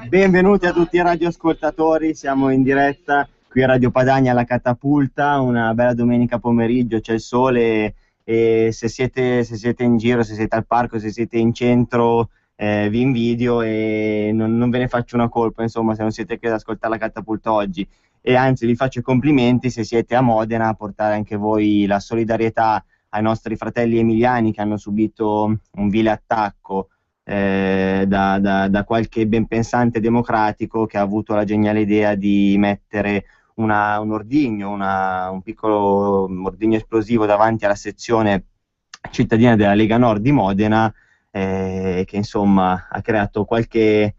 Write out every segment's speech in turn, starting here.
Benvenuti a tutti i radioascoltatori, siamo in diretta qui a Radio Padania alla Catapulta, una bella domenica pomeriggio, c'è il sole e se siete in giro, se siete al parco, se siete in centro, vi invidio e non ve ne faccio una colpa, insomma, se non siete qui ad ascoltare la Catapulta oggi, e anzi vi faccio i complimenti se siete a Modena a portare anche voi la solidarietà ai nostri fratelli emiliani che hanno subito un vile attacco da qualche ben pensante democratico che ha avuto la geniale idea di mettere un ordigno, un piccolo ordigno esplosivo davanti alla sezione cittadina della Lega Nord di Modena, che insomma ha creato qualche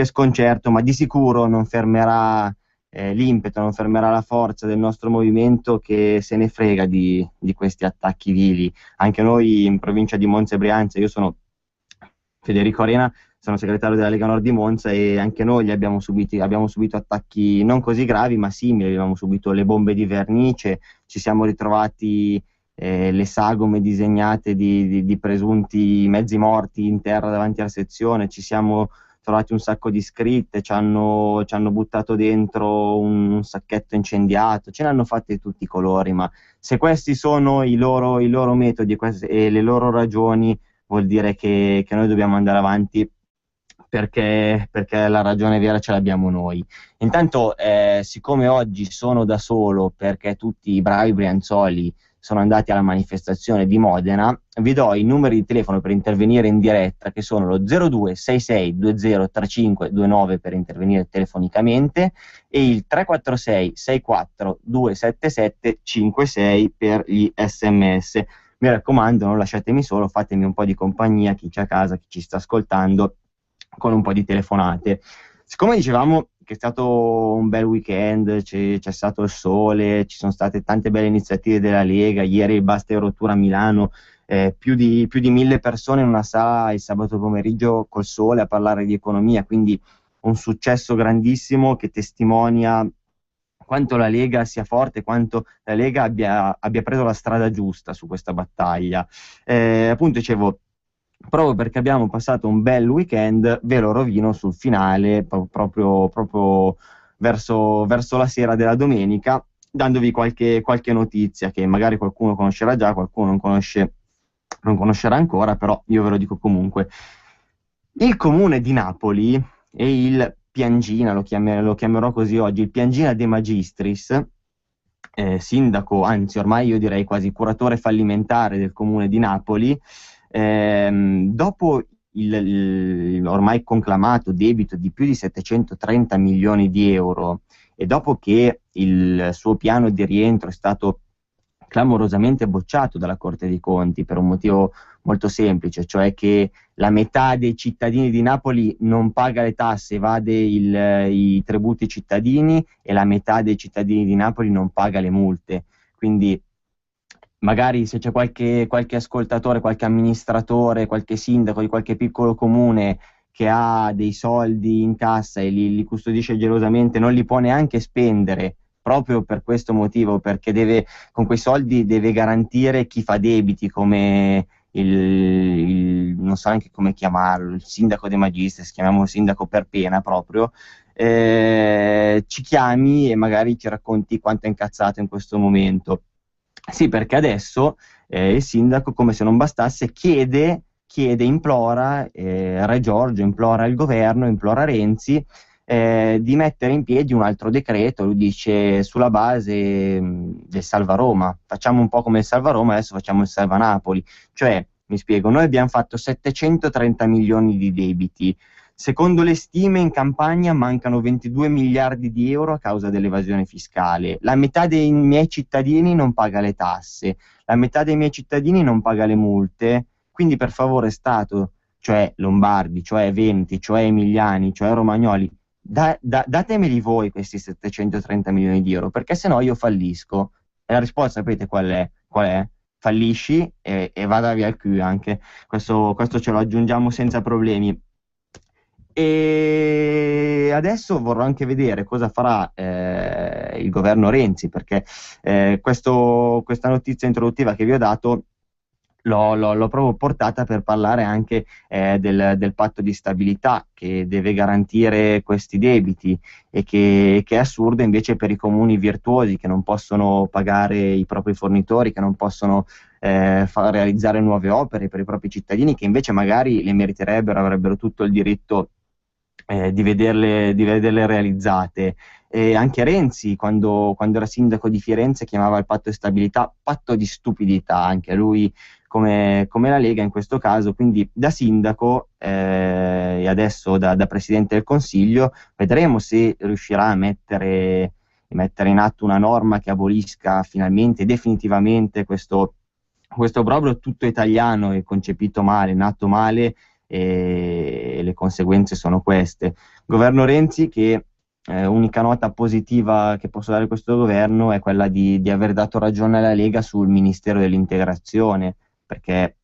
sconcerto, ma di sicuro non fermerà l'impeto, non fermerà la forza del nostro movimento, che se ne frega di questi attacchi vili. Anche noi in provincia di Monza e Brianza, io sono Federico Arena, sono segretario della Lega Nord di Monza, e anche noi abbiamo subito attacchi non così gravi ma simili. Abbiamo subito le bombe di vernice, ci siamo ritrovati le sagome disegnate di presunti mezzi morti in terra davanti alla sezione, ci siamo trovati un sacco di scritte, ci hanno buttato dentro un sacchetto incendiato, ce ne hanno fatte di tutti i colori, ma se questi sono i loro metodi e le loro ragioni, vuol dire che noi dobbiamo andare avanti, perché la ragione vera ce l'abbiamo noi. Intanto, siccome oggi sono da solo perché tutti i bravi brianzoli sono andati alla manifestazione di Modena, vi do i numeri di telefono per intervenire in diretta, che sono lo 0266 203529 per intervenire telefonicamente e il 346 64 277 56 per gli SMS. Mi raccomando, non lasciatemi solo, fatemi un po' di compagnia, chi c'è a casa, chi ci sta ascoltando, con un po' di telefonate. Siccome dicevamo che è stato un bel weekend, c'è stato il sole, ci sono state tante belle iniziative della Lega, ieri il Basta e Rottura a Milano, più di 1000 persone in una sala il sabato pomeriggio col sole a parlare di economia, quindi un successo grandissimo che testimonia quanto la Lega sia forte, quanto la Lega abbia preso la strada giusta su questa battaglia. Appunto dicevo, proprio perché abbiamo passato un bel weekend, ve lo rovino sul finale, proprio verso la sera della domenica, dandovi qualche notizia che magari qualcuno conoscerà già, qualcuno non conoscerà ancora, però io ve lo dico comunque. Il comune di Napoli e il Piangina, lo chiamerò così oggi, il Piangina De Magistris, sindaco, anzi ormai io direi quasi curatore fallimentare del comune di Napoli, dopo il ormai conclamato debito di più di 730 milioni di euro e dopo che il suo piano di rientro è stato clamorosamente bocciato dalla Corte dei Conti per un motivo molto semplice, cioè che la metà dei cittadini di Napoli non paga le tasse, evade i tributi cittadini, e la metà dei cittadini di Napoli non paga le multe. Quindi magari se c'è qualche ascoltatore, qualche amministratore, qualche sindaco di qualche piccolo comune che ha dei soldi in cassa e li custodisce gelosamente, non li può neanche spendere proprio per questo motivo, perché con quei soldi deve garantire chi fa debiti, come non so neanche come chiamarlo, il sindaco De Magistris, chiamiamolo sindaco per pena proprio, ci chiami e magari ci racconti quanto è incazzato in questo momento. Sì, perché adesso il sindaco, come se non bastasse, chiede, implora, Re Giorgio implora il governo, implora Renzi, di mettere in piedi un altro decreto. Lui dice sulla base del Salva Roma, facciamo un po' come il Salva Roma, adesso facciamo il Salva Napoli. Cioè, mi spiego, noi abbiamo fatto 730 milioni di debiti. Secondo le stime in Campania mancano 22 miliardi di euro a causa dell'evasione fiscale. La metà dei miei cittadini non paga le tasse, la metà dei miei cittadini non paga le multe. Quindi per favore Stato, cioè lombardi, cioè veneti, cioè emiliani, cioè romagnoli, datemeli voi questi 730 milioni di euro, perché se no io fallisco. E la risposta, sapete qual è? Qual è? Fallisci e vada via il Q anche. Questo ce lo aggiungiamo senza problemi. E adesso vorrò anche vedere cosa farà il governo Renzi, perché questa notizia introduttiva che vi ho dato l'ho proprio portata per parlare anche del patto di stabilità che deve garantire questi debiti e che è assurdo invece per i comuni virtuosi che non possono pagare i propri fornitori, che non possono realizzare nuove opere per i propri cittadini, che invece magari le meriterebbero, avrebbero tutto il diritto di vederle realizzate. E anche Renzi, quando era sindaco di Firenze, chiamava il patto di stabilità patto di stupidità, anche lui come la Lega in questo caso. Quindi da sindaco e adesso da Presidente del Consiglio vedremo se riuscirà a mettere in atto una norma che abolisca finalmente, definitivamente questo obbrobrio tutto italiano e concepito male, nato male, e le conseguenze sono queste. Governo Renzi che unica nota positiva che posso dare a questo governo è quella di aver dato ragione alla Lega sul Ministero dell'Integrazione, perché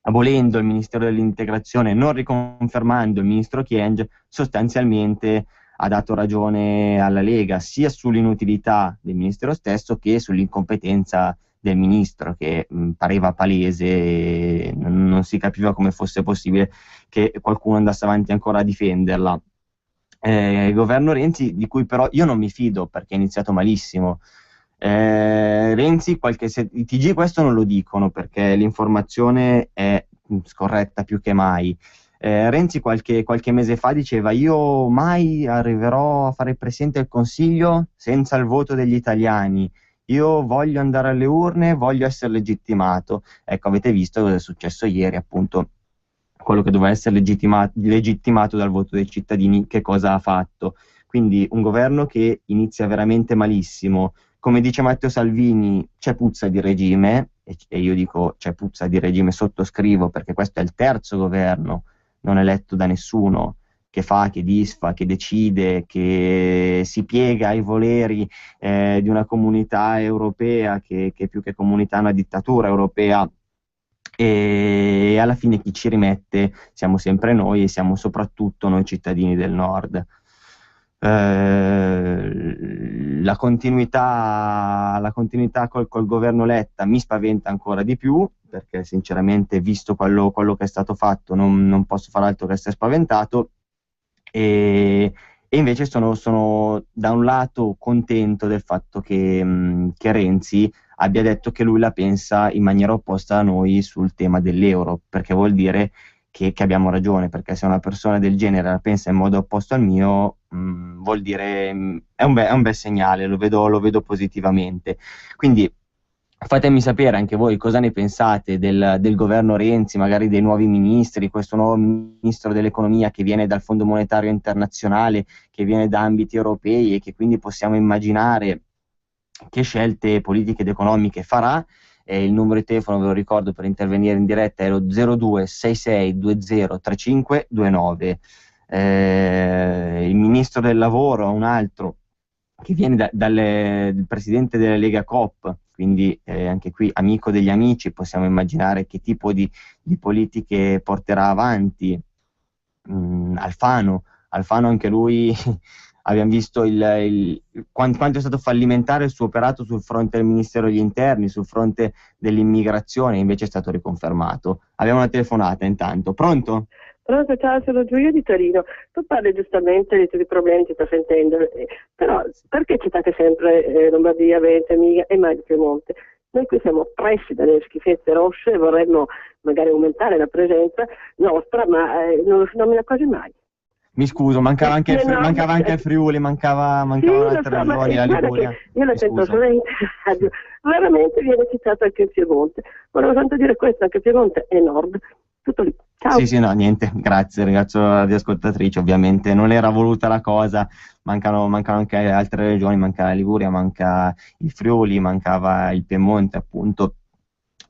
abolendo il Ministero dell'Integrazione, non riconfermando il ministro Kyenge, sostanzialmente ha dato ragione alla Lega sia sull'inutilità del ministero stesso che sull'incompetenza del ministro, che pareva palese e non si capiva come fosse possibile che qualcuno andasse avanti ancora a difenderla. Il governo Renzi, di cui però io non mi fido perché è iniziato malissimo. Renzi, i TG questo non lo dicono perché l'informazione è scorretta più che mai. Renzi qualche mese fa diceva: io mai arriverò a fare Presidente del Consiglio senza il voto degli italiani, io voglio andare alle urne, voglio essere legittimato. Ecco, avete visto cosa è successo ieri, appunto, quello che doveva essere legittimato dal voto dei cittadini, che cosa ha fatto. Quindi un governo che inizia veramente malissimo. Come dice Matteo Salvini, c'è puzza di regime, e io dico c'è puzza di regime, sottoscrivo, perché questo è il terzo governo non eletto da nessuno, che fa, che disfa, che decide, che si piega ai voleri di una comunità europea che più che comunità è una dittatura europea, e alla fine chi ci rimette siamo sempre noi e siamo soprattutto noi cittadini del nord. La continuità col governo Letta mi spaventa ancora di più, perché sinceramente, visto quello che è stato fatto, non posso fare altro che essere spaventato. E invece sono da un lato contento del fatto che Renzi abbia detto che lui la pensa in maniera opposta a noi sul tema dell'euro, perché vuol dire che abbiamo ragione, perché se una persona del genere la pensa in modo opposto al mio, vuol dire, è un bel segnale, lo vedo positivamente. Quindi fatemi sapere anche voi cosa ne pensate del governo Renzi, magari dei nuovi ministri, questo nuovo ministro dell'economia che viene dal Fondo Monetario Internazionale, che viene da ambiti europei e che quindi possiamo immaginare che scelte politiche ed economiche farà. Il numero di telefono, ve lo ricordo, per intervenire in diretta è lo 0266203529. Il ministro del lavoro, un altro, che viene dal presidente della Lega Coop, quindi anche qui amico degli amici, possiamo immaginare che tipo di politiche porterà avanti. Alfano anche lui abbiamo visto quanto è stato fallimentare il suo operato sul fronte del Ministero degli Interni, sul fronte dell'immigrazione, invece è stato riconfermato. Abbiamo una telefonata intanto. Pronto? Pronto, ciao, sono Giulia di Torino. Tu parli giustamente di tutti i problemi, ti sto sentendo, però perché citate sempre Lombardia, Veneto, Emilia e mai il Piemonte? Noi qui siamo oppressi dalle schifezze rosse e vorremmo magari aumentare la presenza nostra, ma non lo si nomina quasi mai. Mi scuso, mancava anche il Friuli, mancavano sì, altre regioni, la Liguria. Io la sento solamente radio, raramente viene citato anche il Piemonte. Volevo tanto dire questo, anche il Piemonte è nord. Tutto lì. Ciao. Sì, no, niente, grazie, ringrazio le ascoltatrici, ovviamente non era voluta la cosa, mancano anche altre regioni, manca la Liguria, manca il Friuli, mancava il Piemonte, appunto,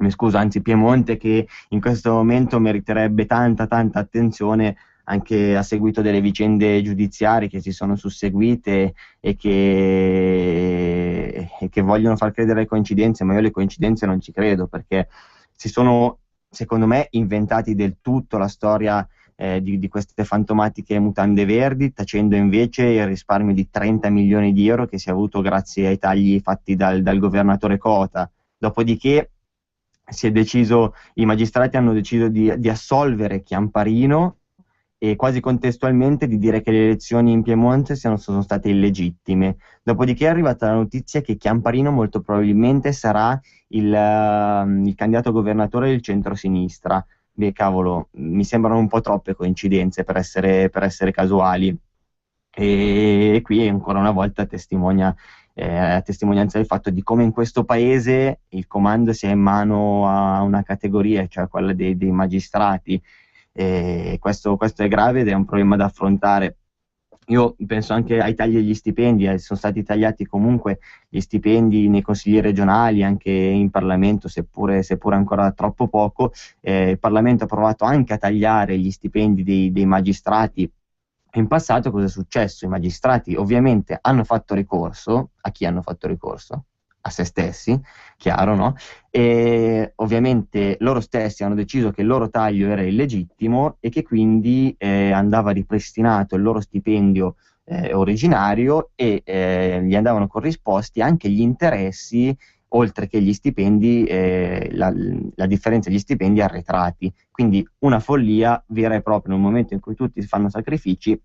mi scuso, anzi Piemonte, che in questo momento meriterebbe tanta tanta attenzione anche a seguito delle vicende giudiziarie che si sono susseguite e che vogliono far credere alle coincidenze, ma io le coincidenze non ci credo, perché si sono, secondo me, inventati del tutto la storia di queste fantomatiche mutande verdi, tacendo invece il risparmio di 30 milioni di euro che si è avuto grazie ai tagli fatti dal governatore Cota. Dopodiché i magistrati hanno deciso di assolvere Chiamparino e quasi contestualmente di dire che le elezioni in Piemonte sono state illegittime. Dopodiché è arrivata la notizia che Chiamparino molto probabilmente sarà il candidato governatore del centro-sinistra. Beh, cavolo, mi sembrano un po' troppe coincidenze per essere casuali. E qui ancora una volta a testimonianza del fatto di come in questo paese il comando sia in mano a una categoria, cioè quella dei magistrati. E questo è grave ed è un problema da affrontare. Io penso anche ai tagli agli stipendi, sono stati tagliati comunque gli stipendi nei consigli regionali, anche in Parlamento, seppure ancora troppo poco. Il Parlamento ha provato anche a tagliare gli stipendi dei magistrati. In passato cosa è successo? I magistrati ovviamente hanno fatto ricorso. A chi hanno fatto ricorso? A se stessi, chiaro, no? E ovviamente loro stessi hanno deciso che il loro taglio era illegittimo e che quindi andava ripristinato il loro stipendio originario e gli andavano corrisposti anche gli interessi, oltre che gli stipendi, la differenza degli stipendi arretrati. Quindi una follia vera e propria. Nel momento in cui tutti fanno sacrifici,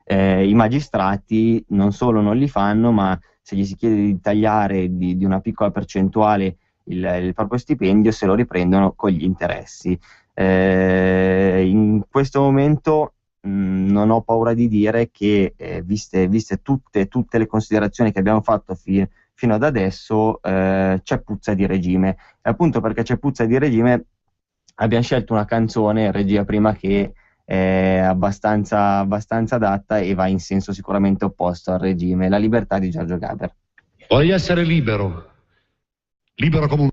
i magistrati non solo non li fanno, ma se gli si chiede di tagliare di una piccola percentuale il proprio stipendio, se lo riprendono con gli interessi. In questo momento non ho paura di dire che, viste tutte le considerazioni che abbiamo fatto fino ad adesso, c'è puzza di regime. E appunto perché c'è puzza di regime, abbiamo scelto una canzone, regia prima, che è abbastanza adatta e va in senso sicuramente opposto al regime: La libertà di Giorgio Gaber. Voglio essere libero, libero come un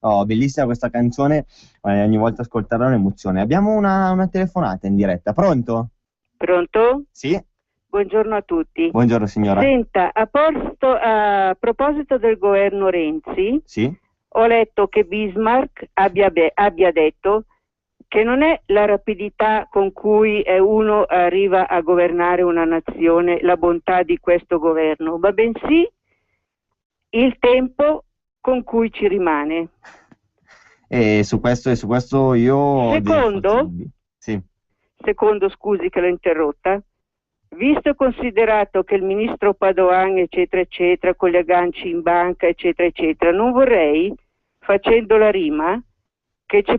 Oh, bellissima questa canzone, ogni volta ascoltarla è un'emozione. Abbiamo una telefonata in diretta, pronto? Pronto? Sì, Buongiorno a tutti. buongiorno signora. Senta, a proposito del governo Renzi, Sì, ho letto che Bismarck abbia detto che non è la rapidità con cui uno arriva a governare una nazione la bontà di questo governo, ma bensì il tempo con cui ci rimane. e su questo io ho dei Secondo? forti dubbi. Sì. Secondo, scusi che l'ho interrotta, visto e considerato che il ministro Padoan, eccetera, eccetera, con gli agganci in banca, eccetera, eccetera, non vorrei, facendo la rima, che ce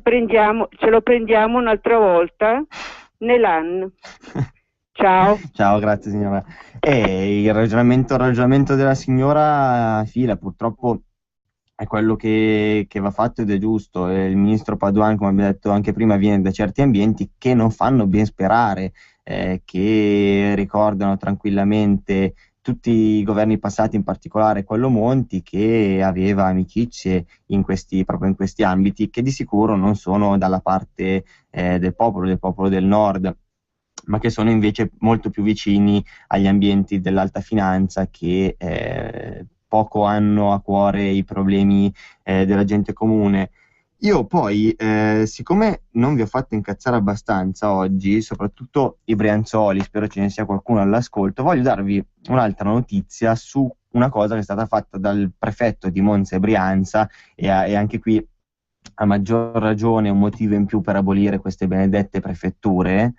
lo prendiamo un'altra volta nell'anno. Ciao. Ciao, grazie signora. Il ragionamento della signora fila, purtroppo è quello che va fatto ed è giusto. Il ministro Padoan, come abbiamo detto anche prima, viene da certi ambienti che non fanno ben sperare, che ricordano tranquillamente tutti i governi passati, in particolare quello Monti, che aveva amicizie proprio in questi ambiti, che di sicuro non sono dalla parte del popolo del nord, ma che sono invece molto più vicini agli ambienti dell'alta finanza che poco hanno a cuore i problemi della gente comune. Io poi, siccome non vi ho fatto incazzare abbastanza oggi, soprattutto i Brianzoli, spero ce ne sia qualcuno all'ascolto, voglio darvi un'altra notizia su una cosa che è stata fatta dal prefetto di Monza e Brianza, e anche qui a maggior ragione un motivo in più per abolire queste benedette prefetture.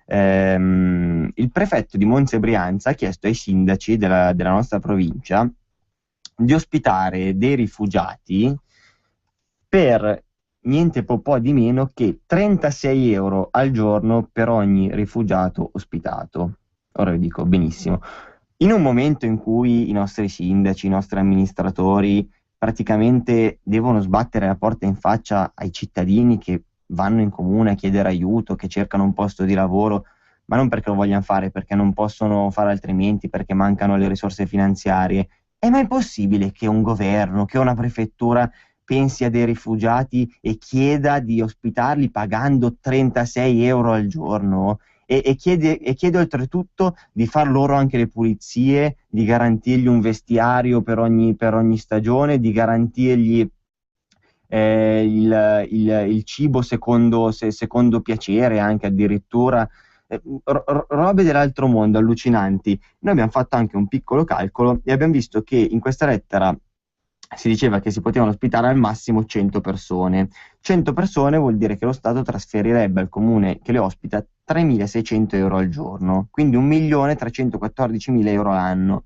Il prefetto di Monza e Brianza ha chiesto ai sindaci della nostra provincia di ospitare dei rifugiati per niente po' di meno che 36 euro al giorno per ogni rifugiato ospitato. Ora vi dico benissimo. In un momento in cui i nostri sindaci, i nostri amministratori praticamente devono sbattere la porta in faccia ai cittadini che vanno in comune a chiedere aiuto, che cercano un posto di lavoro, ma non perché lo vogliano fare, perché non possono fare altrimenti, perché mancano le risorse finanziarie. È mai possibile che un governo, che una prefettura pensi a dei rifugiati e chieda di ospitarli pagando 36 euro al giorno? E chiede oltretutto di far loro anche le pulizie, di garantirgli un vestiario per ogni stagione, di garantirgli il cibo secondo piacere, anche addirittura robe dell'altro mondo, allucinanti. Noi abbiamo fatto anche un piccolo calcolo e abbiamo visto che in questa lettera si diceva che si potevano ospitare al massimo 100 persone. 100 persone vuol dire che lo Stato trasferirebbe al comune che le ospita 3.600 euro al giorno, quindi 1.314.000 euro all'anno.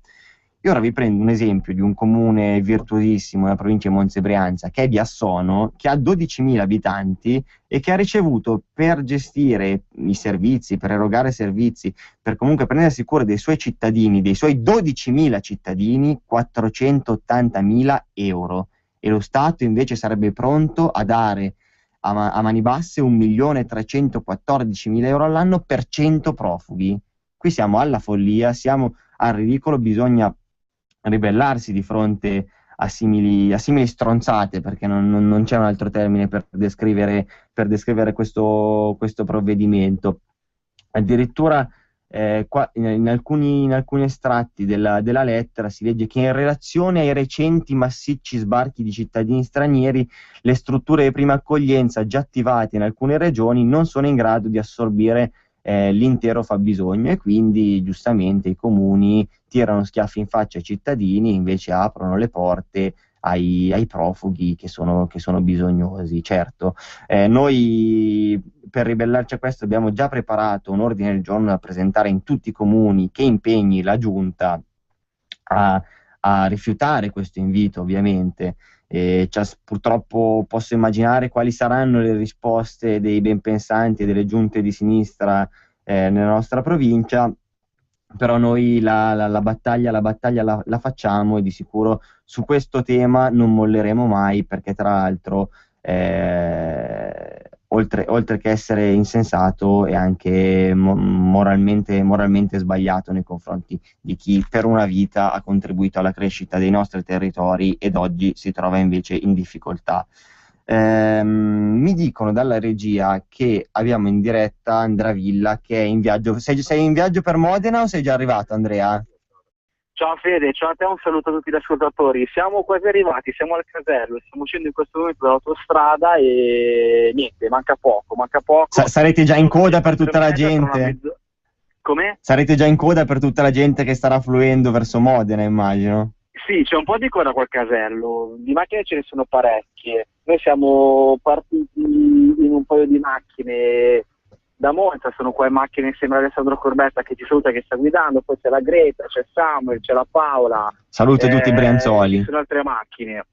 Io ora vi prendo un esempio di un comune virtuosissimo nella provincia di Monza e Brianza, che è Biassono, che ha 12.000 abitanti e che ha ricevuto, per gestire i servizi, per erogare servizi, per comunque prendersi cura dei suoi cittadini, dei suoi 12.000 cittadini, 480.000 euro. E lo Stato invece sarebbe pronto a dare a mani basse 1.314.000 euro all'anno per 100 profughi. Qui siamo alla follia, siamo al ridicolo, bisogna ribellarsi di fronte a simili stronzate, perché non c'è un altro termine per descrivere questo provvedimento. Addirittura qua, in alcuni estratti della lettera si legge che in relazione ai recenti massicci sbarchi di cittadini stranieri, le strutture di prima accoglienza già attivate in alcune regioni non sono in grado di assorbire l'intero fabbisogno, e quindi giustamente i comuni tirano schiaffi in faccia ai cittadini e invece aprono le porte ai profughi che sono bisognosi. Certo, noi per ribellarci a questo abbiamo già preparato un ordine del giorno da presentare in tutti i comuni che impegni la giunta a rifiutare questo invito, ovviamente. Purtroppo posso immaginare quali saranno le risposte dei benpensanti e delle giunte di sinistra nella nostra provincia, però noi la battaglia la facciamo, e di sicuro su questo tema non molleremo mai, perché tra l'altro oltre che essere insensato è anche moralmente sbagliato nei confronti di chi per una vita ha contribuito alla crescita dei nostri territori ed oggi si trova invece in difficoltà. Mi dicono dalla regia che abbiamo in diretta Andrea Villa che è in viaggio. Sei in viaggio per Modena o sei già arrivato, Andrea? Ciao Fede, ciao a te, un saluto a tutti gli ascoltatori. Siamo quasi arrivati, siamo al casello, stiamo uscendo in questo momento dall'autostrada e niente, manca poco. Sarete già in coda per tutta la gente? Come? Sarete già in coda per tutta la gente che starà fluendo verso Modena, immagino. Sì, c'è un po' di coda col casello, di macchine ce ne sono parecchie. Noi siamo partiti in un paio di macchine da Monza, sono qua in macchina insieme a Alessandro Corbetta che ci saluta, che sta guidando, poi c'è la Greta, c'è Samuel, c'è la Paola. Saluto tutti i Brianzoli. Ci sono altre macchine.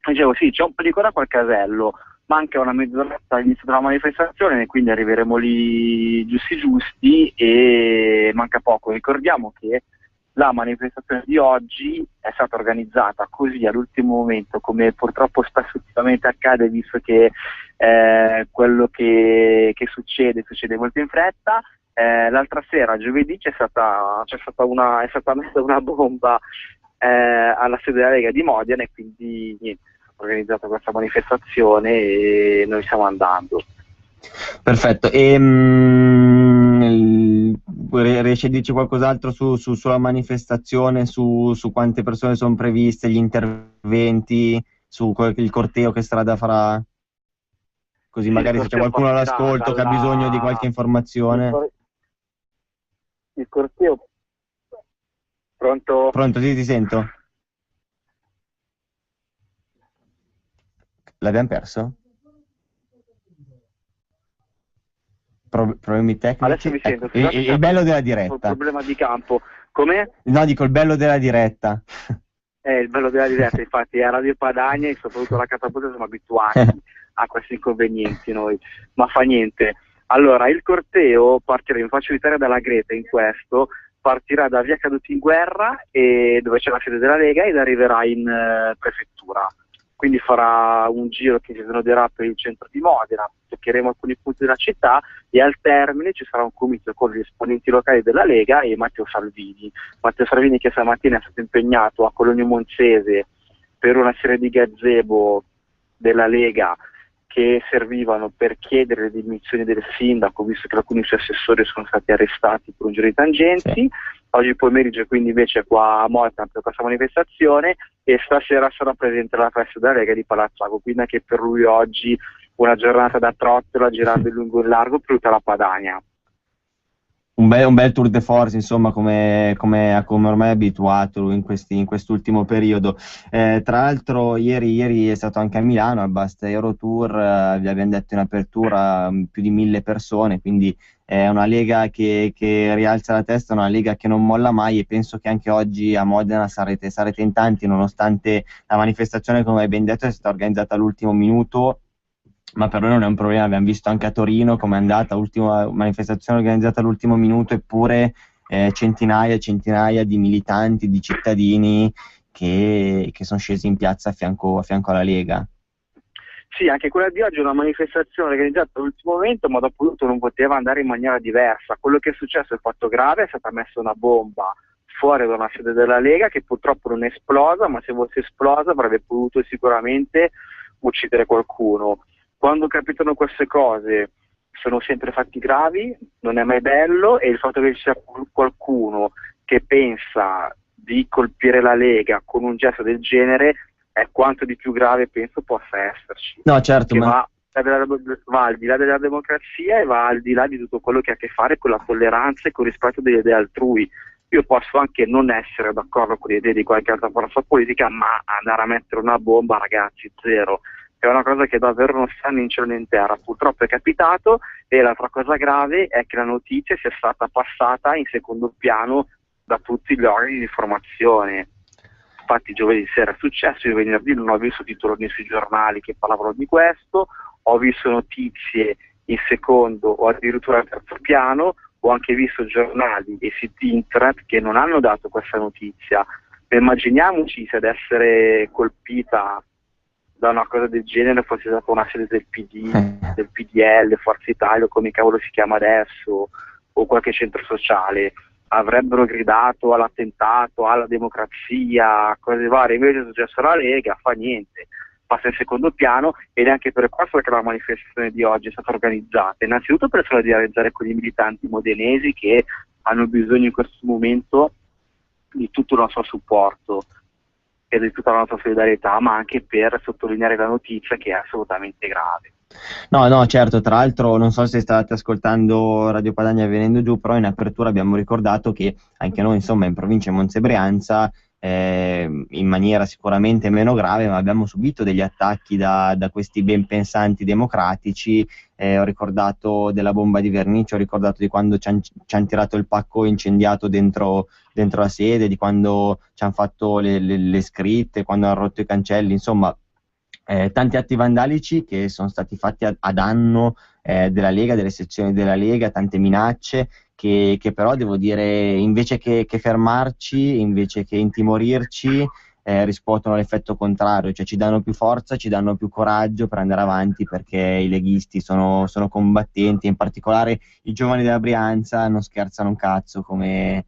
Dicevo, sì, c'è un po' di coda col casello, manca una mezz'oretta all'inizio della manifestazione, quindi arriveremo lì giusti e manca poco. Ricordiamo che la manifestazione di oggi è stata organizzata così all'ultimo momento, come purtroppo ultimamente accade, visto che quello che succede molto in fretta. L'altra sera, giovedì, è stata messa una bomba alla sede della Lega di Modena e quindi niente, è stata organizzata questa manifestazione e noi stiamo andando. Perfetto, riesci a dirci qualcos'altro sulla manifestazione, su quante persone sono previste, gli interventi, il corteo che strada farà? Così sì, magari se c'è qualcuno all'ascolto che ha bisogno di qualche informazione. Il corteo. Pronto? Pronto, sì, ti sento. L'abbiamo perso? Problemi tecnici. Adesso mi sento. Ecco, il bello della diretta. Un problema di campo. Come? No, dico il bello della diretta. Il bello della diretta, infatti, a Radio Padania e soprattutto la Catapulta siamo abituati a questi inconvenienti noi, ma fa niente. Allora, il corteo partirà, mi faccio aiutare dalla Greta in questo, partirà da via Caduti in Guerra, dove c'è la sede della Lega, ed arriverà in prefettura. Quindi farà un giro che si snoderà per il centro di Modena, toccheremo alcuni punti della città e al termine ci sarà un comizio con gli esponenti locali della Lega e Matteo Salvini. Matteo Salvini che stamattina è stato impegnato a Cologno Monzese per una serie di gazebo della Lega che servivano per chiedere le dimissioni del sindaco, visto che alcuni suoi assessori sono stati arrestati per un giro di tangenti. Sì. Oggi pomeriggio quindi invece qua a Modena per questa manifestazione e stasera sarà presente alla festa della Lega di Palazzago, quindi anche per lui oggi una giornata da trottola girando in lungo e in largo per tutta la Padania. Un bel tour de force, insomma, come ormai è abituato in quest'ultimo periodo. Tra l'altro ieri è stato anche a Milano al Basta Euro Tour, vi abbiamo detto in apertura più di 1000 persone, quindi è una Lega che rialza la testa, una Lega che non molla mai, e penso che anche oggi a Modena sarete in tanti, nonostante la manifestazione, come hai ben detto, è stata organizzata all'ultimo minuto. Ma per noi non è un problema, abbiamo visto anche a Torino come è andata, ultima manifestazione organizzata all'ultimo minuto, eppure centinaia e centinaia di militanti, di cittadini che sono scesi in piazza a fianco alla Lega. Sì, anche quella di oggi è una manifestazione organizzata all'ultimo momento, ma dopo tutto non poteva andare in maniera diversa. Quello che è successo è fatto grave, è stata messa una bomba fuori da una sede della Lega che purtroppo non è esplosa, ma se fosse esplosa avrebbe potuto sicuramente uccidere qualcuno. Quando capitano queste cose sono sempre fatti gravi, non è mai bello, e il fatto che ci sia qualcuno che pensa di colpire la Lega con un gesto del genere è quanto di più grave penso possa esserci. No, certo, va al di là della democrazia e va al di là di tutto quello che ha a che fare con la tolleranza e con il rispetto delle idee altrui. Io posso anche non essere d'accordo con le idee di qualche altra forza politica, ma andare a mettere una bomba, ragazzi, zero. È una cosa che davvero non sta né in cielo né in terra. Purtroppo è capitato, e l'altra cosa grave è che la notizia sia stata passata in secondo piano da tutti gli organi di informazione. Infatti giovedì sera è successo, io venerdì non ho visto titoloni sui giornali che parlavano di questo, ho visto notizie in secondo o addirittura in terzo piano, ho anche visto giornali e siti internet che non hanno dato questa notizia. Immaginiamoci se ad essere colpita da una cosa del genere fosse stata una sede del PD, del PDL, Forza Italia, o come cavolo si chiama adesso, o qualche centro sociale. Avrebbero gridato all'attentato, alla democrazia, cose varie. Invece è successo alla Lega, fa niente. passa in secondo piano, ed è anche per questo che la manifestazione di oggi è stata organizzata, innanzitutto per solidarizzare con i militanti modenesi che hanno bisogno in questo momento di tutto il nostro supporto e di tutta la nostra solidarietà, ma anche per sottolineare la notizia che è assolutamente grave. No, certo, tra l'altro non so se state ascoltando Radio Padania venendo giù, però in apertura abbiamo ricordato che anche noi, insomma, in provincia di Monza e Brianza, in maniera sicuramente meno grave, ma abbiamo subito degli attacchi da questi ben pensanti democratici. Ho ricordato della bomba di vernice, ho ricordato di quando ci han tirato il pacco incendiato dentro la sede, di quando ci hanno fatto le scritte, quando hanno rotto i cancelli, insomma tanti atti vandalici che sono stati fatti a danno della Lega, delle sezioni della Lega, tante minacce che però devo dire, invece che fermarci, invece che intimorirci, riscuotono l'effetto contrario, cioè ci danno più forza, ci danno più coraggio per andare avanti, perché i leghisti sono combattenti, in particolare i giovani della Brianza non scherzano un cazzo, come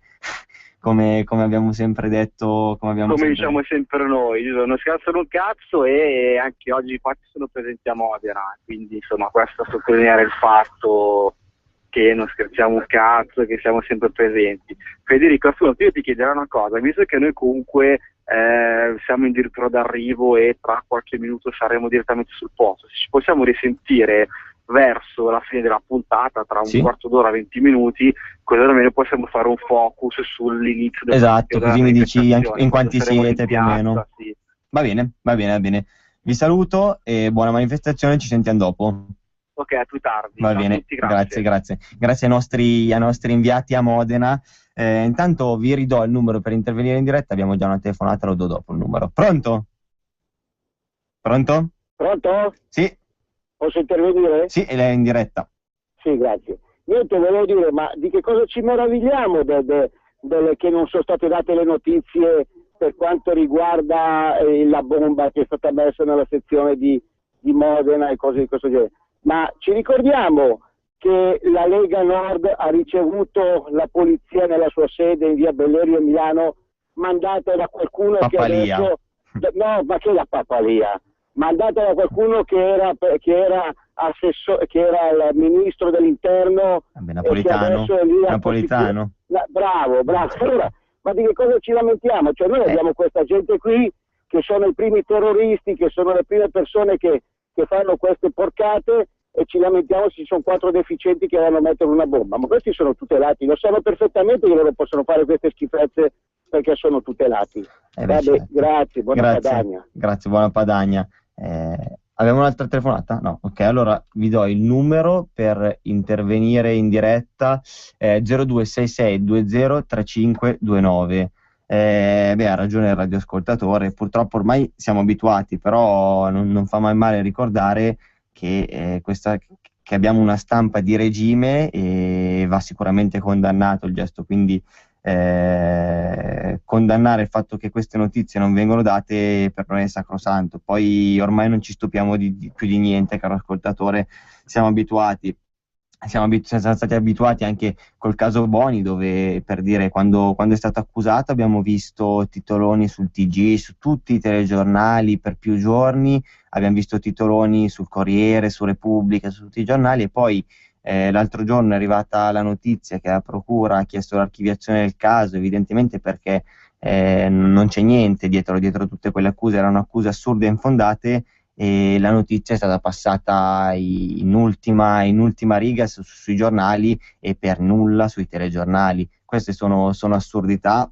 abbiamo sempre detto, come diciamo sempre noi, non scherzano un cazzo, e anche oggi infatti sono presenti a Modena, quindi insomma questo a sottolineare il fatto che non scherziamo un cazzo, che siamo sempre presenti. Federico, io ti chiederò una cosa, visto che noi comunque siamo addirittura d'arrivo e tra qualche minuto saremo direttamente sul posto, se ci possiamo risentire verso la fine della puntata, tra un quarto d'ora, 20 minuti, così almeno possiamo fare un focus sull'inizio del Esatto, così mi dici in quanti siete più o meno. Sì. Va bene. Vi saluto e buona manifestazione, ci sentiamo dopo. Ok, a più tardi. Va bene, tutti, grazie. Grazie ai nostri inviati a Modena. Intanto vi ridò il numero per intervenire in diretta, abbiamo già una telefonata, lo do dopo il numero. Pronto? Pronto? Sì. Posso intervenire? Sì, lei è in diretta. Sì, grazie. Niente, volevo dire, ma di che cosa ci meravigliamo che non sono state date le notizie per quanto riguarda la bomba che è stata messa nella sezione di Modena e cose di questo genere? Ma ci ricordiamo che la Lega Nord ha ricevuto la polizia nella sua sede in via Bellerio a Milano, mandata da qualcuno Pappalia. che adesso... No, ma che la Pappalia? Mandata da qualcuno che era il ministro dell'interno. Napolitano. Bravo. Allora, ma di che cosa ci lamentiamo? Cioè noi abbiamo questa gente qui che sono i primi terroristi, che sono le prime persone che fanno queste porcate, e ci lamentiamo se ci sono 4 deficienti che vanno a mettere una bomba. Ma questi sono tutelati, lo sanno perfettamente che loro possono fare queste schifezze perché sono tutelati. Vabbè, certo. Grazie, buona Padania. Grazie, buona Padania. Abbiamo un'altra telefonata? No, ok, allora vi do il numero per intervenire in diretta, 0266203529. Ha ragione il radioascoltatore, purtroppo ormai siamo abituati, però non fa mai male ricordare che abbiamo una stampa di regime e va sicuramente condannato il gesto, quindi condannare il fatto che queste notizie non vengono date per noi è sacrosanto. Poi ormai non ci stupiamo più di niente, caro ascoltatore, siamo abituati. Siamo stati abituati anche col caso Boni, dove, per dire, quando è stato accusato abbiamo visto titoloni sul TG, su tutti i telegiornali per più giorni, abbiamo visto titoloni sul Corriere, su Repubblica, su tutti i giornali, e poi l'altro giorno è arrivata la notizia che la procura ha chiesto l'archiviazione del caso, evidentemente perché non c'è niente dietro tutte quelle accuse, erano accuse assurde e infondate, e la notizia è stata passata in ultima riga sui giornali e per nulla sui telegiornali. Queste sono assurdità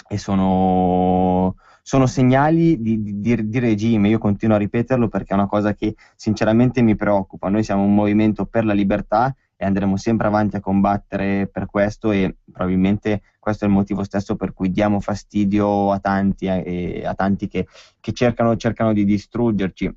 e sono segnali di regime. Io continuo a ripeterlo perché è una cosa che sinceramente mi preoccupa. Noi siamo un movimento per la libertà e andremo sempre avanti a combattere per questo, e probabilmente questo è il motivo stesso per cui diamo fastidio a tanti che cercano di distruggerci.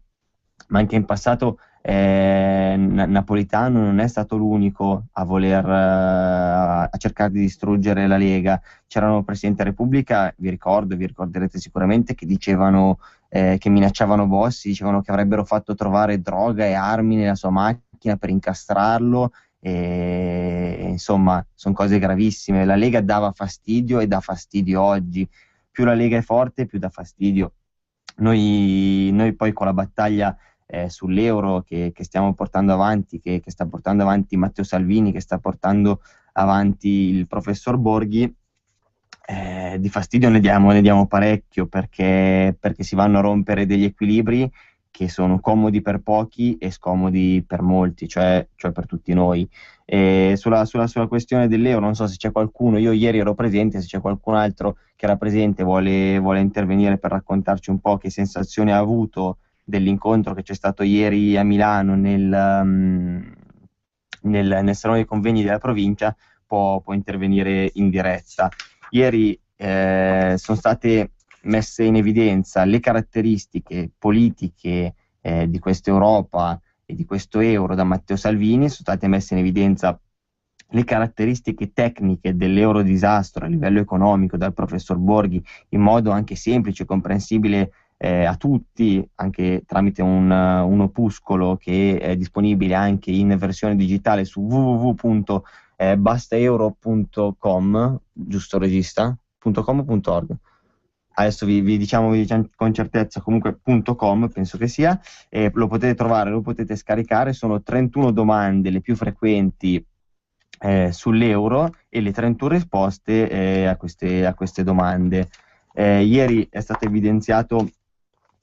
Ma anche in passato Napolitano non è stato l'unico a voler a cercare di distruggere la Lega. C'erano Presidente della Repubblica, vi ricorderete sicuramente, che dicevano che minacciavano Bossi, dicevano che avrebbero fatto trovare droga e armi nella sua macchina per incastrarlo. Insomma, sono cose gravissime. La Lega dava fastidio e dà fastidio oggi. Più la Lega è forte, più dà fastidio. Noi poi con la battaglia sull'euro che stiamo portando avanti, che sta portando avanti Matteo Salvini, che sta portando avanti il professor Borghi, di fastidio ne diamo parecchio, perché si vanno a rompere degli equilibri che sono comodi per pochi e scomodi per molti, cioè per tutti noi. E sulla questione dell'euro, non so se c'è qualcuno, io ieri ero presente, se c'è qualcun altro che era presente vuole intervenire per raccontarci un po' che sensazione ha avuto dell'incontro che c'è stato ieri a Milano nel Salone dei Convegni della provincia, può intervenire in diretta. Ieri sono state messe in evidenza le caratteristiche politiche di questa Europa e di questo euro da Matteo Salvini, sono state messe in evidenza le caratteristiche tecniche dell'euro disastro a livello economico dal professor Borghi in modo anche semplice e comprensibile a tutti, anche tramite un opuscolo che è disponibile anche in versione digitale su www.bastaeuro.com, giusto regista? .com.org. Adesso vi diciamo con certezza, comunque .com penso che sia, lo potete trovare, lo potete scaricare, sono 31 domande le più frequenti sull'euro e le 31 risposte a queste domande. Ieri è stato evidenziato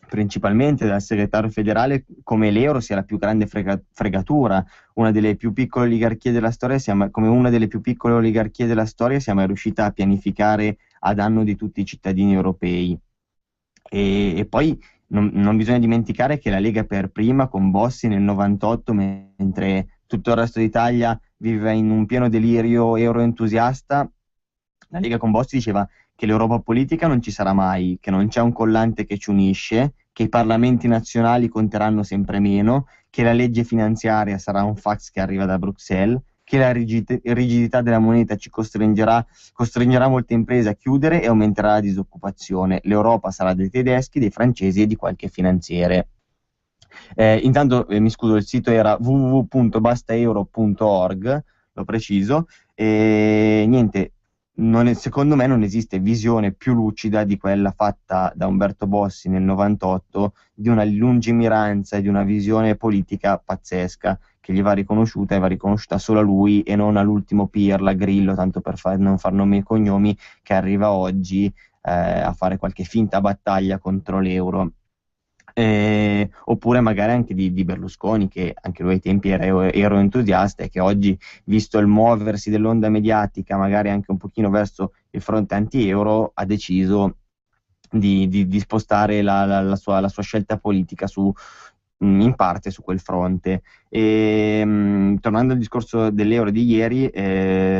principalmente dal segretario federale come l'euro sia la più grande fregatura, una delle più piccole oligarchie della storia, come una delle più piccole oligarchie della storia siamo riuscita a pianificare a danno di tutti i cittadini europei. E poi non bisogna dimenticare che la Lega per prima con Bossi nel 98, mentre tutto il resto d'Italia viveva in un pieno delirio euro-entusiasta, la Lega con Bossi diceva che l'Europa politica non ci sarà mai, che non c'è un collante che ci unisce, che i parlamenti nazionali conteranno sempre meno, che la legge finanziaria sarà un fax che arriva da Bruxelles, che la rigidità della moneta ci costringerà molte imprese a chiudere e aumenterà la disoccupazione. L'Europa sarà dei tedeschi, dei francesi e di qualche finanziere. Intanto mi scuso, il sito era www.bastaeuro.org, lo preciso, e niente, secondo me non esiste visione più lucida di quella fatta da Umberto Bossi nel 98, di una lungimiranza e di una visione politica pazzesca che gli va riconosciuta e va riconosciuta solo a lui e non all'ultimo Pirla, Grillo, tanto per non far nomi e cognomi, che arriva oggi a fare qualche finta battaglia contro l'euro. Oppure magari anche di Berlusconi, che anche lui ai tempi era entusiasta e che oggi, visto il muoversi dell'onda mediatica magari anche un pochino verso il fronte anti-euro, ha deciso di spostare la sua scelta politica in parte su quel fronte. Tornando al discorso dell'euro di ieri,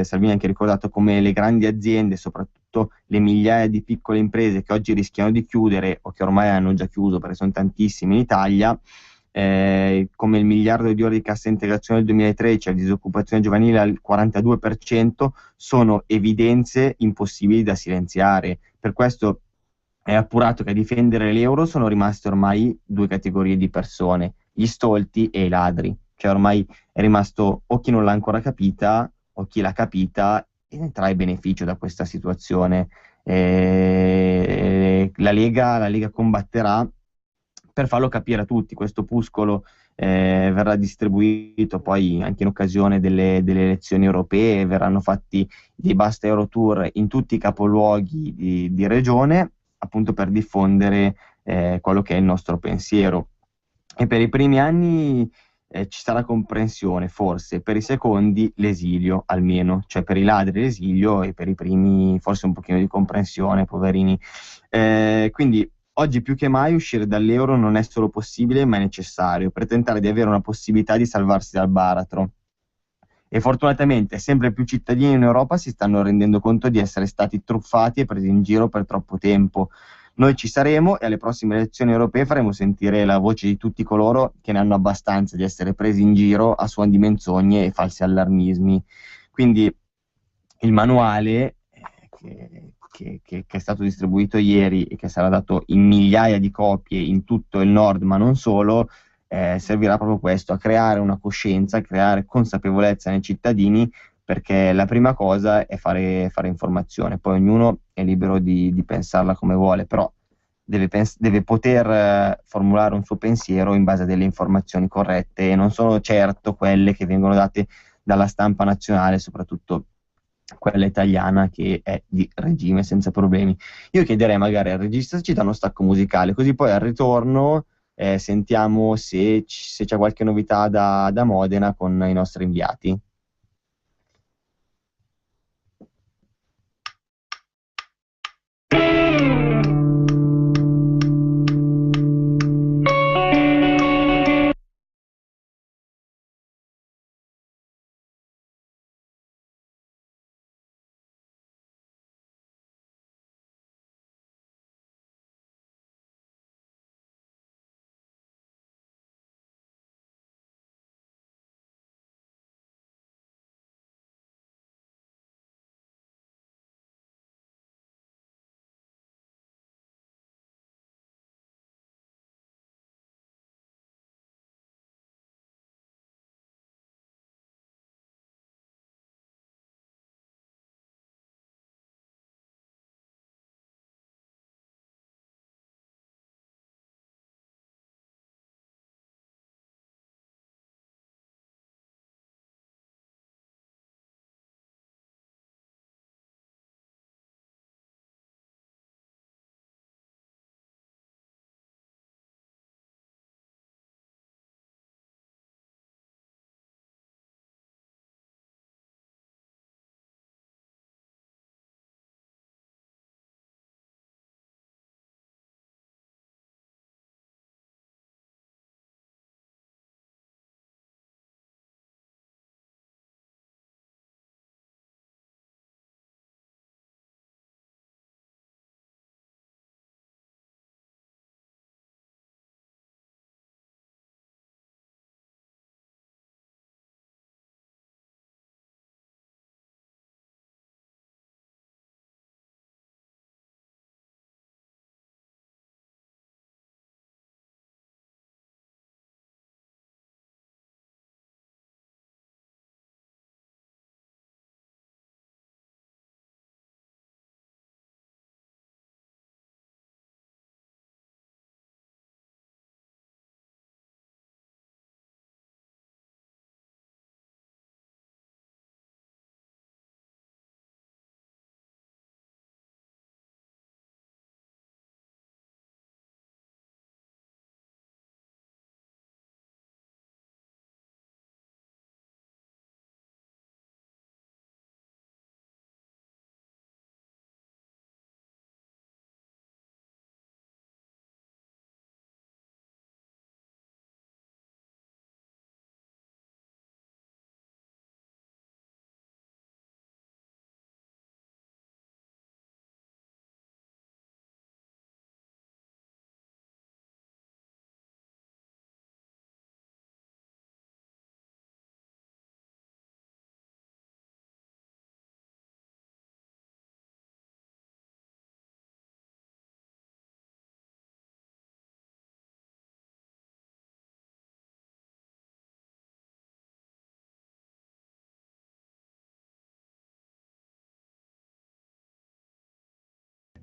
Salvini ha anche ricordato come le grandi aziende, soprattutto le migliaia di piccole imprese che oggi rischiano di chiudere o che ormai hanno già chiuso perché sono tantissime in Italia, come il miliardo di euro di cassa integrazione del 2013 e la disoccupazione giovanile al 42%, sono evidenze impossibili da silenziare. Per questo è appurato che a difendere l'euro sono rimaste ormai due categorie di persone, gli stolti e i ladri. Cioè ormai è rimasto o chi non l'ha ancora capita o chi l'ha capita e ne trae beneficio da questa situazione. La Lega combatterà per farlo capire a tutti. Questo opuscolo verrà distribuito poi anche in occasione delle elezioni europee, verranno fatti dei Basta Euro Tour in tutti i capoluoghi di regione, appunto per diffondere quello che è il nostro pensiero. E per i primi anni ci sarà comprensione, forse, per i secondi l'esilio almeno, cioè per i ladri l'esilio e per i primi forse un pochino di comprensione, poverini. Quindi oggi più che mai uscire dall'euro non è solo possibile ma è necessario per tentare di avere una possibilità di salvarsi dal baratro. E fortunatamente sempre più cittadini in Europa si stanno rendendo conto di essere stati truffati e presi in giro per troppo tempo. Noi ci saremo e alle prossime elezioni europee faremo sentire la voce di tutti coloro che ne hanno abbastanza di essere presi in giro a suon di menzogne e falsi allarmismi. Quindi il manuale che è stato distribuito ieri e che sarà dato in migliaia di copie in tutto il nord, ma non solo, servirà proprio questo, a creare una coscienza, a creare consapevolezza nei cittadini, perché la prima cosa è fare informazione, poi ognuno è libero di pensarla come vuole, però deve poter formulare un suo pensiero in base a delle informazioni corrette, e non sono certo quelle che vengono date dalla stampa nazionale, soprattutto quella italiana, che è di regime senza problemi. Io chiederei magari al regista se ci dà uno stacco musicale, così poi al ritorno sentiamo se c'è qualche novità da Modena con i nostri inviati.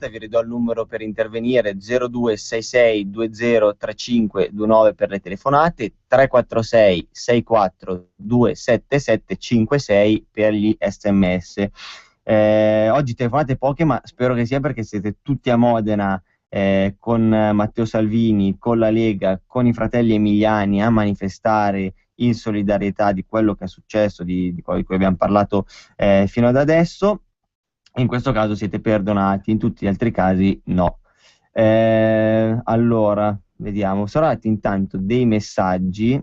Vi ridò il numero per intervenire: 0266 203529 per le telefonate, 346 64 277 56 per gli sms. Oggi telefonate poche, ma spero che sia perché siete tutti a Modena con Matteo Salvini, con la Lega, con i fratelli emiliani a manifestare in solidarietà di quello che è successo, di quello di cui abbiamo parlato fino ad adesso. In questo caso siete perdonati, in tutti gli altri casi no. Allora, vediamo, sono arrivati intanto dei messaggi.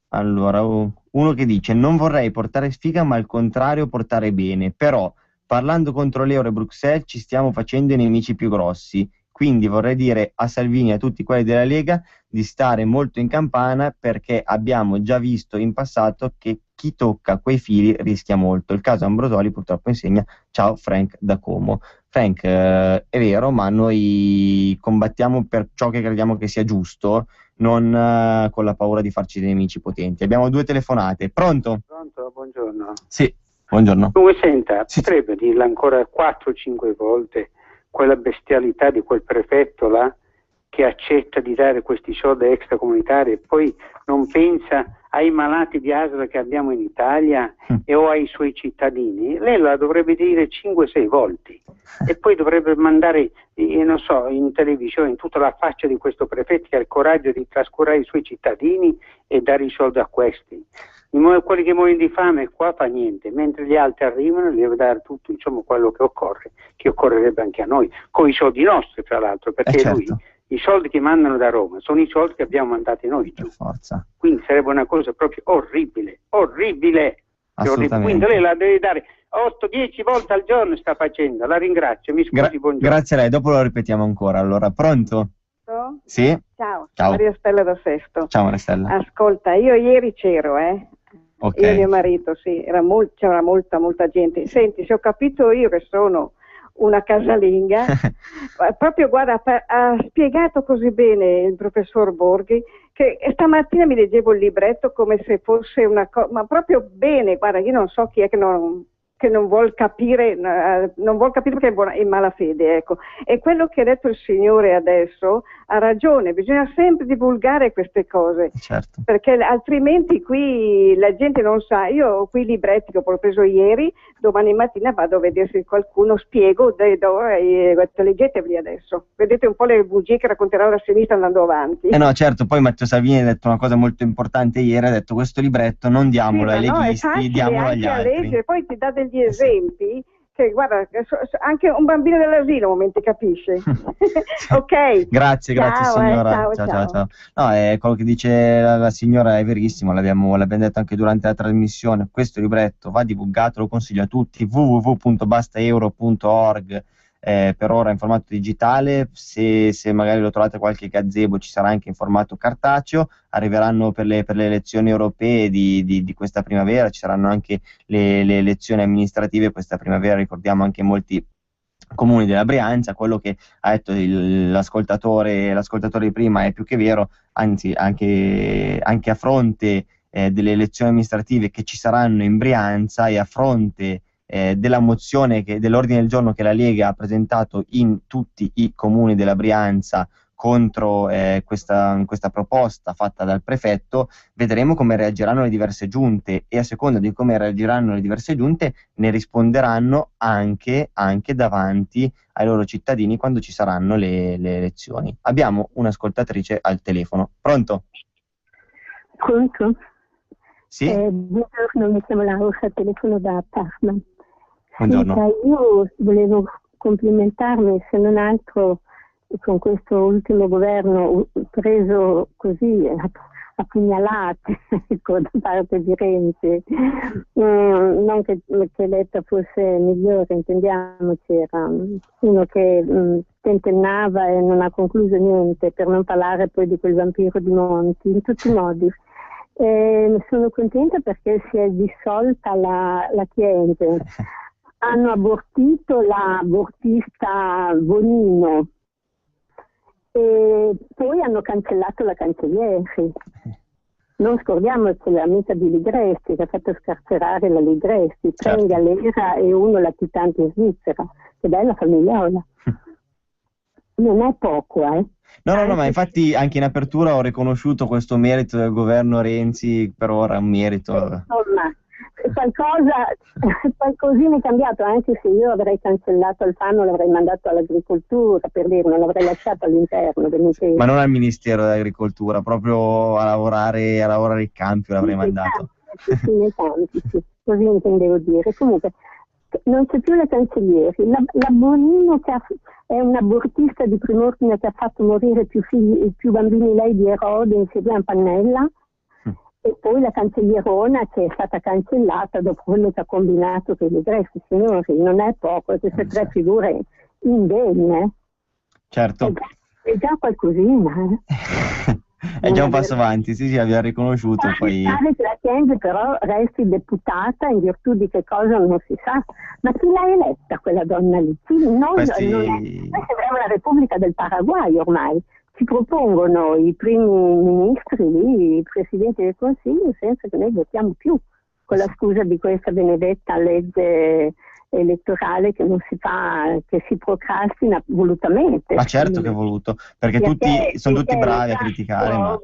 Allora, uno che dice: non vorrei portare sfiga, ma al contrario portare bene, però parlando contro l'euro e Bruxelles ci stiamo facendo i nemici più grossi, quindi vorrei dire a Salvini e a tutti quelli della Lega di stare molto in campana, perché abbiamo già visto in passato che chi tocca quei fili rischia molto. Il caso Ambrosoli purtroppo insegna. Ciao Frank da Como. Frank, è vero, ma noi combattiamo per ciò che crediamo che sia giusto, non con la paura di farci dei nemici potenti. Abbiamo 2 telefonate. Pronto? Pronto, buongiorno. Sì, buongiorno. Dunque, senta, Sì. potrebbe dirla ancora 4-5 volte quella bestialità di quel prefetto là che accetta di dare questi soldi extracomunitari e poi non pensa ai malati di asma che abbiamo in Italia o ai suoi cittadini, lei la dovrebbe dire 5-6 volte e poi dovrebbe mandare, non so, in televisione in tutta la faccia di questo prefetto che ha il coraggio di trascurare i suoi cittadini e dare i soldi a questi. Quelli che muoiono di fame qua fa niente, mentre gli altri arrivano e deve dare tutto, insomma, quello che occorre, che occorrerebbe anche a noi, con i soldi nostri tra l'altro, perché certo. lui, i soldi che mandano da Roma sono i soldi che abbiamo mandati noi giù. Per forza. Quindi sarebbe una cosa proprio orribile. Assolutamente. Quindi lei la deve dare 8-10 volte al giorno, sta facendo. La ringrazio, mi scusi, buongiorno. Grazie a lei, dopo lo ripetiamo ancora. Allora, pronto? Sì? Ciao, Ciao. Maria Stella da Sesto. Ciao Maria Stella. Ascolta, io ieri c'ero, Ok. Io e mio marito, sì, c'era molta gente. Senti, se ho capito io che sono una casalinga, proprio guarda, ha spiegato così bene il professor Borghi che stamattina mi leggevo il libretto come se fosse una cosa, ma proprio bene, guarda, io non so chi è che non vuol capire, perché è in malafede, ecco. E quello che ha detto il Signore adesso ha ragione, bisogna sempre divulgare queste cose, Certo. perché altrimenti qui la gente non sa. Io ho qui i libretti che ho preso ieri, domani mattina vado a vedere se qualcuno spiego, leggetevi adesso, vedete un po' le bugie che racconterà la sinistra andando avanti. No, certo, poi Matteo Salvini ha detto una cosa molto importante ieri, ha detto questo libretto non diamolo ai leghisti, diamolo agli altri. Leggere, poi ti dà degli esempi che guarda, anche un bambino dell'asilo a momenti capisce. Ok. Grazie signora. Ciao. No, quello che dice la signora è verissimo, l'abbiamo detto anche durante la trasmissione. Questo libretto va divulgato, lo consiglio a tutti, www.bastaeuro.org. Per ora in formato digitale, se magari lo trovate qualche gazebo ci sarà anche in formato cartaceo, arriveranno per le elezioni europee di questa primavera, ci saranno anche le elezioni amministrative questa primavera, ricordiamo anche molti comuni della Brianza. Quello che ha detto l'ascoltatore di prima è più che vero, anzi anche a fronte delle elezioni amministrative che ci saranno in Brianza e a fronte della mozione dell'ordine del giorno che la Lega ha presentato in tutti i comuni della Brianza contro questa proposta fatta dal prefetto, vedremo come reagiranno le diverse giunte e a seconda di come reagiranno le diverse giunte ne risponderanno anche davanti ai loro cittadini quando ci saranno le elezioni. Abbiamo un'ascoltatrice al telefono. Pronto? Pronto? Sì? Buongiorno, mi chiamo Laura, telefono da Parma. Buongiorno. Io volevo complimentarmi, se non altro, con questo ultimo governo preso così a pugnalate da parte di Renzi. Non che Letta fosse migliore, intendiamoci, era uno che tentennava e non ha concluso niente, per non parlare poi di quel vampiro di Monti, in tutti i modi. Sono contenta perché si è dissolta la Chiesa. Hanno abortito l'abortista Bonino e poi hanno cancellato la cancellieri. Non scordiamoci l'amica di Ligresti che ha fatto scarcerare la Ligresti, tre in galera e uno latitante in Svizzera. Che bella famigliola. Non è poco, No, ma infatti anche in apertura ho riconosciuto questo merito del governo Renzi, per ora è un merito. Insomma, qualcosina è cambiato, anche se io avrei cancellato Alfano, l'avrei mandato all'agricoltura, per dire, non l'avrei lasciato all'interno. Ma non al Ministero dell'Agricoltura, proprio a lavorare il campi l'avrei mandato. Sì, nei campi, sì, così intendevo dire. Comunque, non c'è più la cancellieri, la Bonino che è un'abortista di prim'ordine che ha fatto morire più bambini lei di Erode insieme a Pannella, e poi la cancellierona che è stata cancellata dopo quello che ha combinato per i Ligresti, signori, non è poco, queste tre figure indegne. Certo. È già qualcosina, È già un passo avanti, sì, abbiamo riconosciuto. Poi pare che la Chiesa però resti deputata in virtù di che cosa non si sa. Ma chi l'ha eletta quella donna lì? Noi sembriamo la Repubblica del Paraguay ormai. Ci propongono i primi ministri lì, i presidenti del Consiglio, senza che noi votiamo più, con la scusa di questa benedetta legge elettorale che non si fa, che si procrastina volutamente. Ma certo che è voluto, perché sono tutti bravi a criticare. Ma...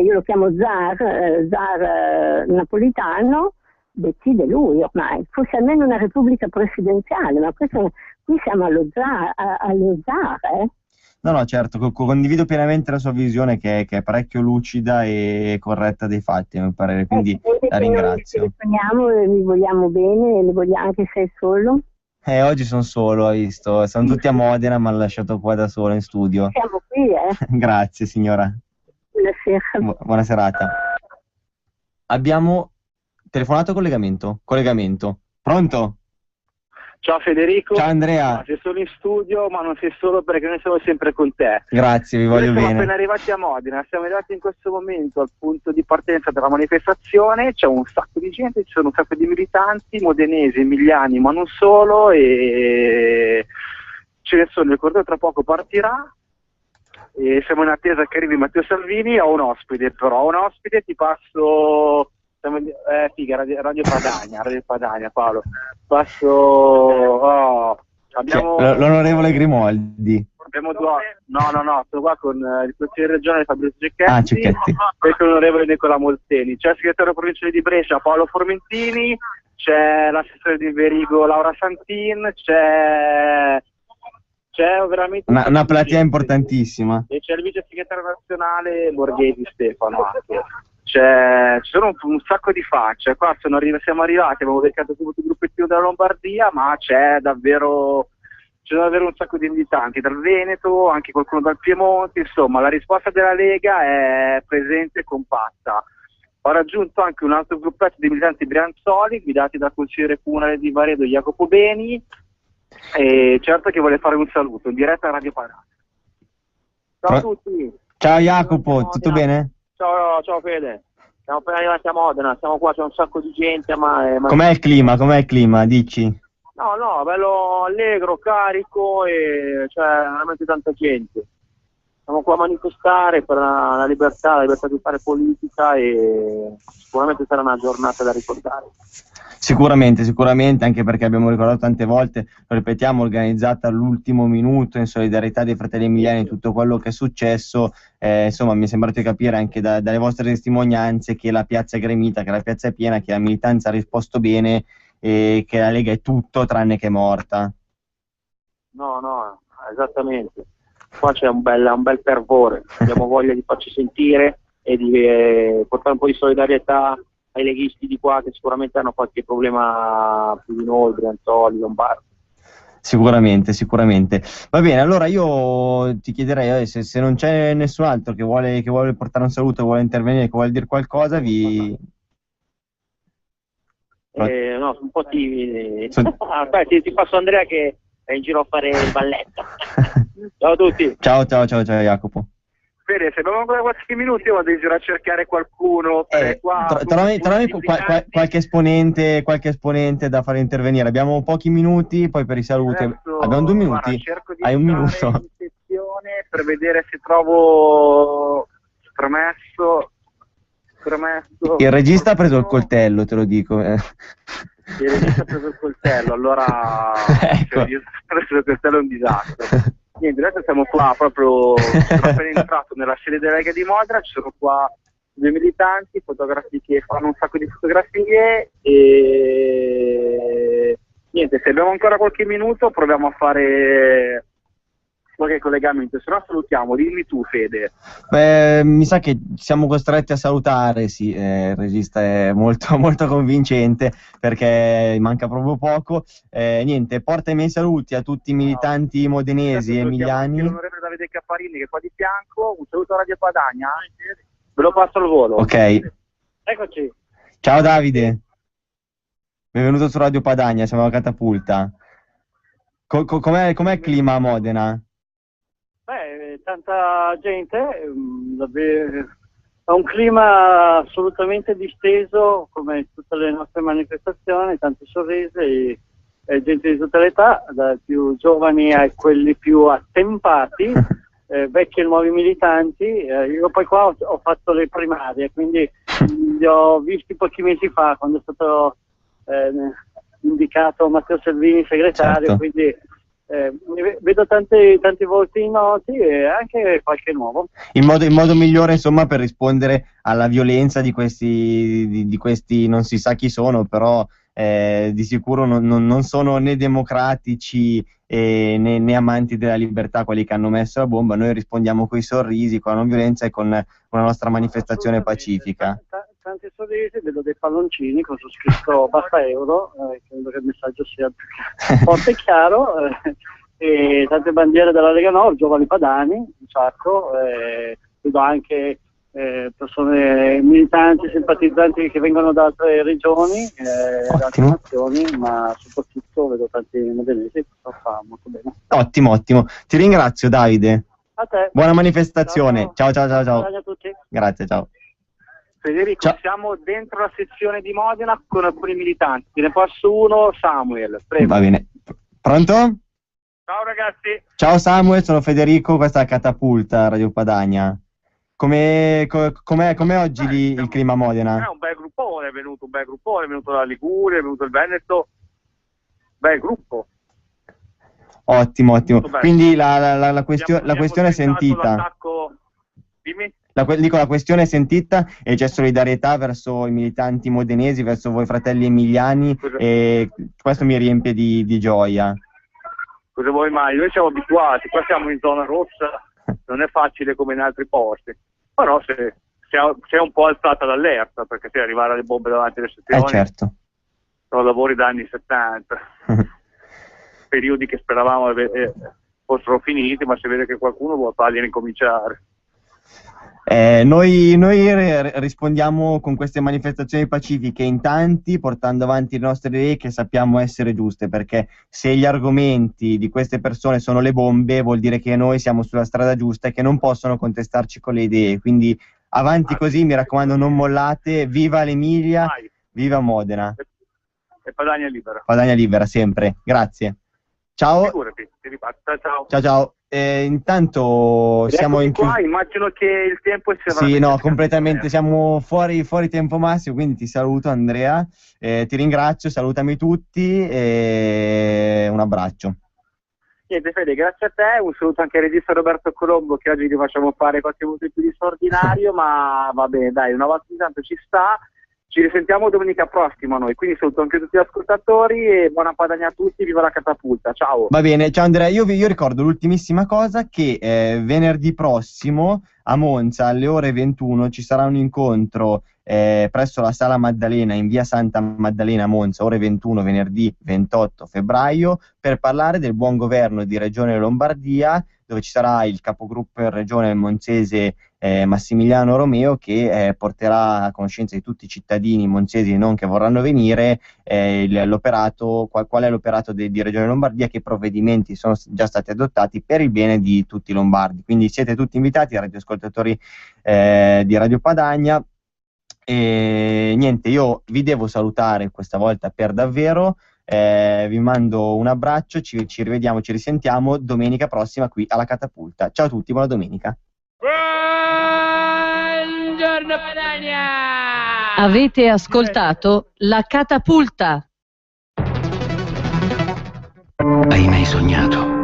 io lo chiamo zar napolitano, decide lui ormai, fosse almeno una repubblica presidenziale, ma qui siamo allo zar. No, certo, condivido pienamente la sua visione che è parecchio lucida e corretta dei fatti, a mio parere, quindi la ringrazio. Noi telefoniamo e vi vogliamo bene, le vogliamo anche se sei solo. Oggi sono solo, hai visto, sono tutti a Modena, mi hanno lasciato qua da solo in studio. Siamo qui, Grazie signora. Buonasera. Buona serata. Abbiamo telefonato collegamento. Pronto? Ciao Federico. Ciao Andrea. Sei solo in studio, ma non sei solo perché noi siamo sempre con te. Grazie, vi voglio bene. Siamo appena arrivati a Modena, siamo arrivati in questo momento al punto di partenza della manifestazione, c'è un sacco di gente, ci sono un sacco di militanti, modenesi, emiliani, ma non solo, e ce ne sono, il corteo tra poco partirà, e siamo in attesa che arrivi Matteo Salvini. Ho un ospite, ti passo... Radio Padania, Paolo. Abbiamo l'onorevole Grimoldi. Abbiamo no, sono qua con il consigliere regionale Fabrizio Cecchetti. E con l'onorevole Nicola Molteni. C'è il segretario provinciale di Brescia Paolo Formentini, c'è l'assessore di Verigo Laura Santin, c'è veramente una platea importantissima. E c'è il vice segretario nazionale Borghesi Stefano anche. Ci sono un sacco di facce, qua siamo arrivati, abbiamo beccato subito il gruppettino della Lombardia, ma c'è davvero un sacco di invitanti dal Veneto, anche qualcuno dal Piemonte, insomma la risposta della Lega è presente e compatta. Ho raggiunto anche un altro gruppetto di militanti brianzoli guidati dal consigliere comunale di Varedo Jacopo Beni, e certo che vuole fare un saluto in diretta a Radio Padania. Ciao a tutti. Ciao Jacopo, tutto bene? Ciao Fede, siamo appena arrivati a Modena, siamo qua, c'è un sacco di gente, ma... Com'è il clima, dici? No, bello allegro, carico, e c'è veramente tanta gente. Siamo qua a manifestare per la libertà di fare politica, e sicuramente sarà una giornata da ricordare. Sicuramente, anche perché abbiamo ricordato tante volte, lo ripetiamo, organizzata all'ultimo minuto in solidarietà dei fratelli emiliani, tutto quello che è successo, insomma mi è sembrato di capire anche dalle vostre testimonianze che la piazza è gremita, che la piazza è piena, che la militanza ha risposto bene e che la Lega è tutto tranne che morta. No, esattamente. Qua c'è un bel fervore, abbiamo voglia di farci sentire e di portare un po' di solidarietà ai leghisti di qua, che sicuramente hanno qualche problema più di noi, brianzoli, lombardi. Sicuramente. Va bene, allora io ti chiederei, se non c'è nessun altro che vuole portare un saluto, vuole intervenire, che vuole dire qualcosa, no, sono un po' timidi. Aspetta, ti passo Andrea che è in giro a fare il balletto. Ciao a tutti. Ciao Jacopo. Bene, se abbiamo ancora qualche minuto io vado in giro a cercare qualcuno. Trovami qualche esponente da fare intervenire. Abbiamo pochi minuti, poi per i saluti. Abbiamo 2 minuti. Hai un minuto. In sezione per vedere se trovo promesso. Il regista ha preso il coltello, te lo dico. Il regista ha preso il coltello, allora ecco. Il regista ha preso il coltello è un disastro. Niente, adesso siamo qua proprio, sono appena entrato nella sede della Lega di Modena, ci sono qua 2 militanti, fotografi che fanno un sacco di fotografie, e niente, se abbiamo ancora qualche minuto proviamo a fare qualche collegamento, se no salutiamo. Dimmi tu Fede. Mi sa che siamo costretti a salutare, sì, il regista è molto, molto convincente perché manca proprio poco. Niente, porta i miei saluti a tutti i militanti modenesi e emiliani. L'onorevole Davide Capparini che è qua di fianco, un saluto a Radio Padania, ve lo passo al volo. Ok. Eccoci. Ciao Davide, benvenuto su Radio Padania, siamo alla Catapulta. Com'è il clima a Modena? Tanta gente, è un clima assolutamente disteso come tutte le nostre manifestazioni, tante sorrisi e gente di tutte le età, dai più giovani a quelli più attempati, vecchi e nuovi militanti. Io poi qua ho fatto le primarie, quindi li ho visti pochi mesi fa quando è stato indicato Matteo Salvini segretario, certo. quindi vedo tanti volti noti e anche qualche nuovo. Il modo migliore, insomma, per rispondere alla violenza di questi non si sa chi sono, però di sicuro non sono né democratici né amanti della libertà quelli che hanno messo la bomba. Noi rispondiamo coi sorrisi, con la non violenza e con una nostra manifestazione pacifica. Tanti sorrisi, vedo dei palloncini con su scritto basta euro, credo che il messaggio sia forte e chiaro, e tante bandiere della Lega Nord, giovani padani, un sacco, vedo anche persone militanti, simpatizzanti che vengono da altre regioni, da altre nazioni, ma soprattutto vedo tanti modenesi, questo fa molto bene. Ottimo, ti ringrazio Davide. A te. Buona manifestazione. Ciao. Ciao a tutti. Grazie, ciao. Federico, Ciao. siamo dentro la sezione di Modena con alcuni militanti. Te ne passo uno, Samuel. Prego. Va bene. Pronto? Ciao ragazzi. Ciao Samuel, sono Federico, questa è la Catapulta, Radio Padania. Com'è oggi lì il clima a Modena? È un bel gruppone, è venuto dalla Liguria, è venuto il Veneto. Bel gruppo. Ottimo. Quindi la Abbiamo questione è sentita. Dimmi. La questione è sentita e c'è solidarietà verso i militanti modenesi, verso voi fratelli emiliani, e questo mi riempie di gioia. Cosa vuoi mai? Noi siamo abituati, qua siamo in zona rossa, non è facile come in altri posti, però si è un po' alzata l'allerta, perché se arrivare alle bombe davanti alle sezioni Certo. sono lavori da anni 70, periodi che speravamo fossero finiti, ma si vede che qualcuno vuole farli ricominciare. Noi rispondiamo con queste manifestazioni pacifiche in tanti, portando avanti le nostre idee che sappiamo essere giuste, perché se gli argomenti di queste persone sono le bombe, vuol dire che noi siamo sulla strada giusta e che non possono contestarci con le idee. Quindi avanti così, mi raccomando, non mollate. Viva l'Emilia, viva Modena. E Padania libera. Padania libera sempre. Grazie. Ciao. Figurati, ti riparto. Ciao. Intanto siamo in qua, immagino che il tempo sia Sì, no, completamente, siamo fuori tempo massimo, quindi ti saluto Andrea, ti ringrazio, salutami tutti e un abbraccio. Niente Fede, grazie a te, un saluto anche al regista Roberto Colombo, che oggi gli facciamo fare qualche minuto più di straordinario, ma va bene, dai, una volta intanto ci sta. Ci risentiamo domenica prossima noi, quindi saluto anche tutti gli ascoltatori e buona Padania a tutti, viva la Catapulta, ciao! Va bene, ciao Andrea, io ricordo l'ultimissima cosa, che venerdì prossimo a Monza alle ore 21 ci sarà un incontro presso la Sala Maddalena in via Santa Maddalena a Monza, ore 21, venerdì 28 febbraio, per parlare del buon governo di Regione Lombardia, dove ci sarà il capogruppo in regione monzese Massimiliano Romeo, che porterà a conoscenza di tutti i cittadini monzesi e non che vorranno venire l'operato, qual è l'operato di Regione Lombardia, che provvedimenti sono già stati adottati per il bene di tutti i lombardi. Quindi siete tutti invitati, radioascoltatori di Radio Padania. E niente, io vi devo salutare questa volta per davvero. Vi mando un abbraccio, ci rivediamo, ci risentiamo domenica prossima qui alla Catapulta. Ciao a tutti, buona domenica. Buongiorno Padania! Avete ascoltato La Catapulta. Hai mai sognato